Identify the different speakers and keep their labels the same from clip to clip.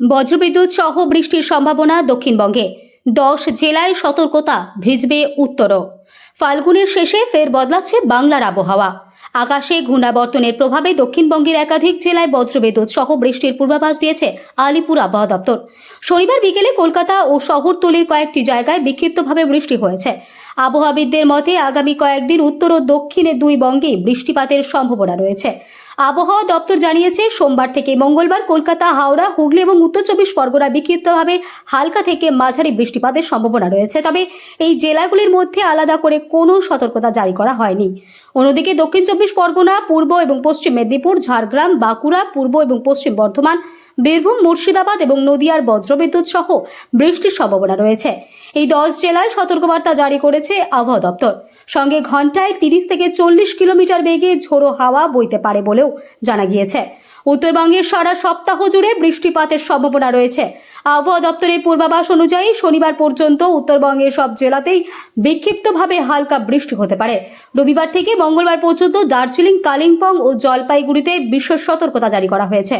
Speaker 1: বজ্রবিদ্যুৎ সহ বৃষ্টির সম্ভাবনা দক্ষিণবঙ্গে। 10 জেলায় সতর্কতা, ভিজবে উত্তরও। ফাল্গুনের শেষে ফের বদলাচ্ছে বাংলার আবহাওয়া। আকাশে ঘূর্ণাবর্তনের প্রভাবে দক্ষিণবঙ্গের একাধিক জেলায় বজ্রবিদ্যুৎ সহ বৃষ্টির পূর্বাভাস দিয়েছে আলিপুর আবহাওয়া দপ্তর। শনিবার বিকেলে কলকাতা ও শহরতলির কয়েকটি জায়গায় বিক্ষিপ্তভাবে বৃষ্টি হয়েছে। আবহাওয়াবিদদের মতে আগামী কয়েকদিন উত্তর ও দক্ষিণে দুই বঙ্গেই বৃষ্টিপাতের সম্ভাবনা রয়েছে। আবহাওয়া দপ্তর জানিয়েছে, সোমবার থেকে মঙ্গলবার কলকাতা, হাওড়া, হুগলি এবং উত্তর চব্বিশ পরগনায় বিক্ষিপ্তভাবে হালকা থেকে মাঝারি বৃষ্টিপাতের সম্ভাবনা রয়েছে। তবে এই জেলাগুলির মধ্যে আলাদা করে কোনো সতর্কতা জারি করা হয়নি। অন্যদিকে দক্ষিণ চব্বিশ পরগনা, পূর্ব এবং পশ্চিম মেদিনীপুর, ঝাড়গ্রাম, বাঁকুড়া, পূর্ব এবং পশ্চিম বর্ধমান, বীরভূম, মুর্শিদাবাদ এবং নদিয়ার বজ্রবিদ্যুৎ সহ বৃষ্টির সম্ভাবনা রয়েছে। এই 10 জেলায় সতর্কবার্তা জারি করেছে আবহাওয়া দপ্তর। সঙ্গে ঘন্টায় 30 থেকে 40 কিলোমিটার বেগে ঝোড়ো হাওয়া বইতে পারে বলেও জানা গিয়েছে। উত্তরবঙ্গের সারা সপ্তাহ জুড়ে বৃষ্টিপাতের সম্ভাবনা রয়েছে। আবহাওয়া দপ্তরের পূর্বাভাস অনুযায়ী শনিবার পর্যন্ত উত্তরবঙ্গের সব জেলাতেই বিক্ষিপ্তভাবে হালকা বৃষ্টি হতে পারে। রবিবার থেকে মঙ্গলবার পর্যন্ত দার্জিলিং, কালিম্পং ও জলপাইগুড়িতে বিশেষ সতর্কতা জারি করা হয়েছে।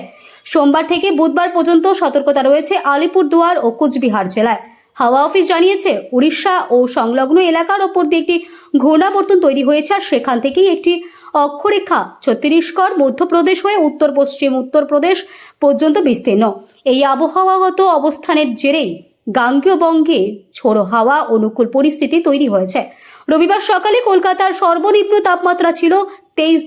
Speaker 1: সোমবার থেকে বুধবার পর্যন্ত সতর্কতা রয়েছে আলিপুরদুয়ার ও কোচবিহার জেলায়। হাওয়া অফিস জানিয়েছে, উড়িষ্যা ও সংলগ্ন এলাকার ওপর দিয়ে একটি ঘূর্ণাবর্তন তৈরি হয়েছে, আর সেখান থেকেই একটি অক্ষরেখা ছত্তিশগড়, মধ্যপ্রদেশ হয়ে উত্তর পশ্চিম উত্তরপ্রদেশ পর্যন্ত বিস্তীর্ণ। এই আবহাওয়াগত অবস্থানের জেরেই গাঙ্গেয় বঙ্গে ঝোড়ো হাওয়া অনুকূল পরিস্থিতি তৈরি হয়েছে। রবিবার সকালে কলকাতার সর্বনিম্ন তাপমাত্রা ছিল 23